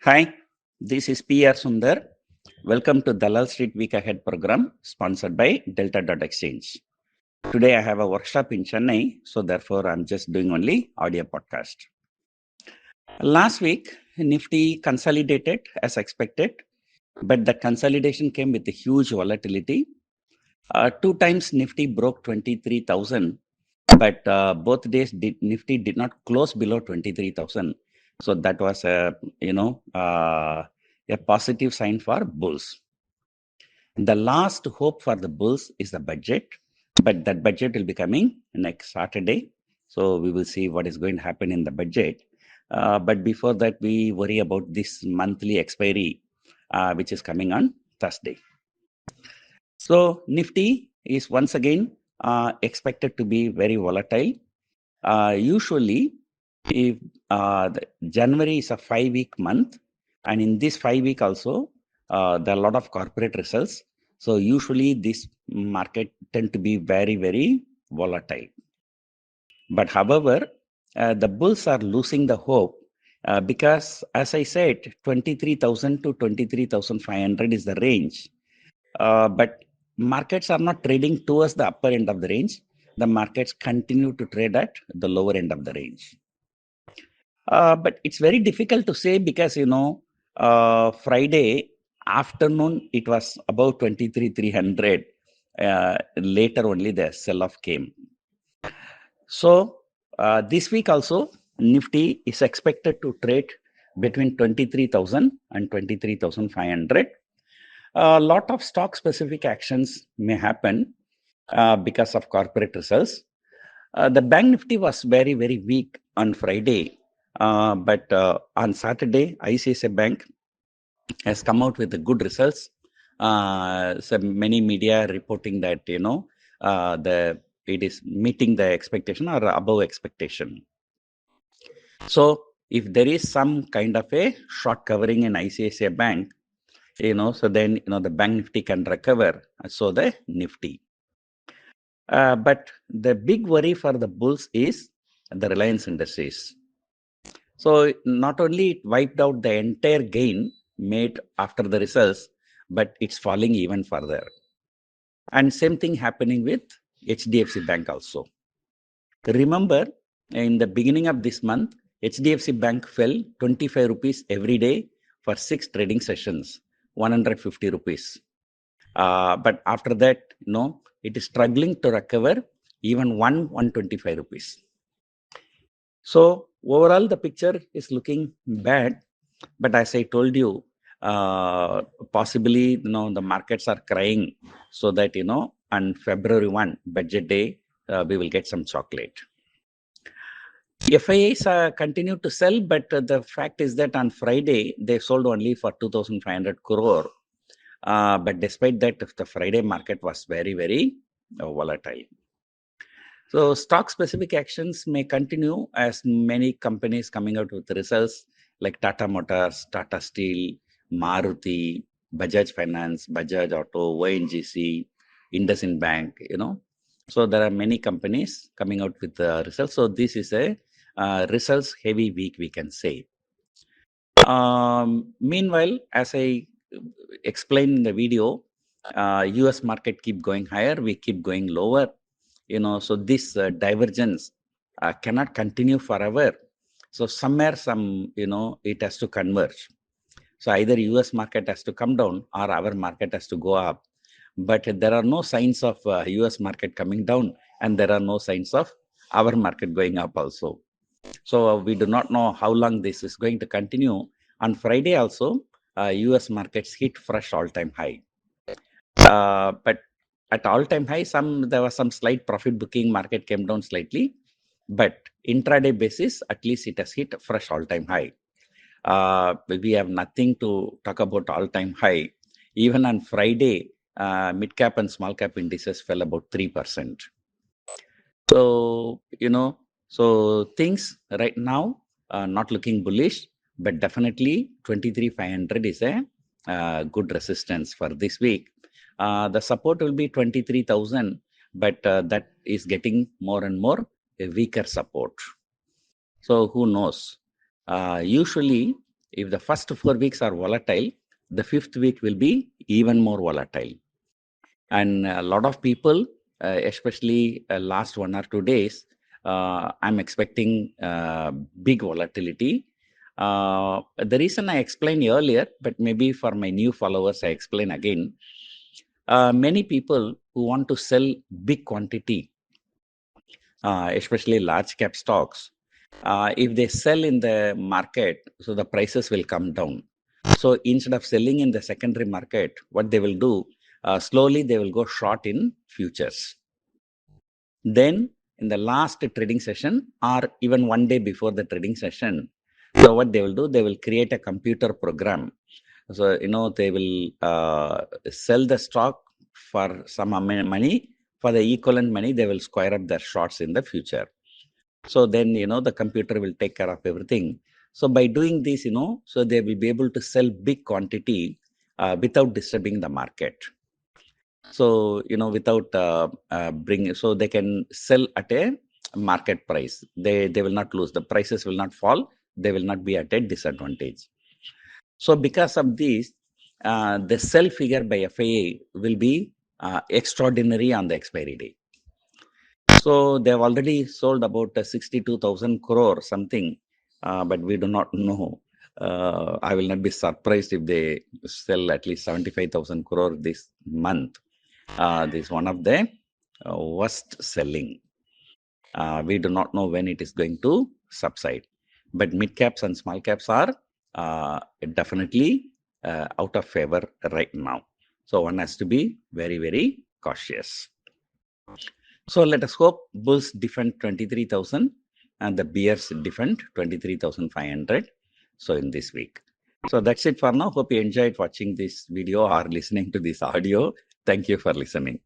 Hi, this is PR Sundar. Welcome to Dalal Street Week Ahead program sponsored by Delta.exchange. Today I have a workshop in Chennai, so therefore I'm just doing only audio podcast. Last week, Nifty consolidated as expected, but the consolidation came with a huge volatility. Two times Nifty broke 23,000, but both days Nifty did not close below 23,000. So that was a positive sign for bulls. The last hope for the bulls is the budget, but that budget will be coming next Saturday. So we will see what is going to happen in the budget. But before that, we worry about this monthly expiry, which is coming on Thursday. So Nifty is once again expected to be very volatile. Usually, if January is a 5-week month, and in this 5-week also, there are a lot of corporate results. So usually this market tend to be very, very volatile. But however, the bulls are losing the hope because, as I said, 23,000 to 23,500 is the range. But markets are not trading towards the upper end of the range. The markets continue to trade at the lower end of the range. But it's very difficult to say because, Friday afternoon, it was about 23,300. Later only the sell-off came. So this week also, Nifty is expected to trade between 23,000 and 23,500. A lot of stock-specific actions may happen because of corporate results. The Bank Nifty was very, very weak on Friday. But on Saturday, ICICI Bank has come out with the good results. So many media reporting that it is meeting the expectation or above expectation. So if there is some kind of a short covering in ICICI Bank, so then the Bank Nifty can recover. So the Nifty. But the big worry for the bulls is the Reliance Industries. So not only it wiped out the entire gain made after the results, but it's falling even further. And same thing happening with HDFC Bank also. Remember, in the beginning of this month, HDFC Bank fell 25 rupees every day for 6 trading sessions, 150 rupees. But after that, it is struggling to recover even 125 rupees. So overall, the picture is looking bad. But as I told you, possibly, the markets are crying so that, on February 1, budget day, we will get some chocolate. FIIs continue to sell, but the fact is that on Friday, they sold only for 2,500 crore. But despite that, the Friday market was very, very volatile. So stock-specific actions may continue as many companies coming out with results like Tata Motors, Tata Steel, Maruti, Bajaj Finance, Bajaj Auto, ONGC, IndusInd Bank, So there are many companies coming out with the results. So this is a results-heavy week, we can say. Meanwhile, as I explained in the video, US market keep going higher, we keep going lower. So this divergence cannot continue forever. So somewhere, it has to converge. So either US market has to come down or our market has to go up. But there are no signs of US market coming down, and there are no signs of our market going up also. So we do not know how long this is going to continue. On Friday also, US markets hit fresh all-time high. But at all-time high, there was some slight profit booking. Market came down slightly, but intraday basis, at least it has hit fresh all-time high. We have nothing to talk about all-time high. Even on Friday, mid-cap and small-cap indices fell about 3%. So, so things right now not looking bullish, but definitely 23,500 is a good resistance for this week. The support will be 23,000, but that is getting more and more a weaker support. So who knows? Usually if the first 4 weeks are volatile, the 5th week will be even more volatile. And a lot of people, especially last 1 or 2 days, I'm expecting big volatility. The reason I explained earlier, but maybe for my new followers, I explain again. Many people who want to sell big quantity, especially large cap stocks, if they sell in the market, so the prices will come down. So instead of selling in the secondary market, what they will do, slowly they will go short in futures. Then in the last trading session or even 1 day before the trading session, so what they will do, they will create a computer program. So, they will sell the stock for some money. For the equivalent money, they will square up their shorts in the future. So then, the computer will take care of everything. So by doing this, so they will be able to sell big quantity without disturbing the market. So, without bringing, so they can sell at a market price. They will not lose. The prices will not fall. They will not be at a disadvantage. So because of this, the sell figure by FII will be extraordinary on the expiry day. So they have already sold about 62,000 crore something, but we do not know. I will not be surprised if they sell at least 75,000 crore this month. This is one of the worst selling. We do not know when it is going to subside. But mid caps and small caps are definitely out of favor right now. So one has to be very, very cautious. So let us hope bulls defend 23,000 and the bears defend 23,500. So in this week. So that's it for now. Hope you enjoyed watching this video or listening to this audio. Thank you for listening.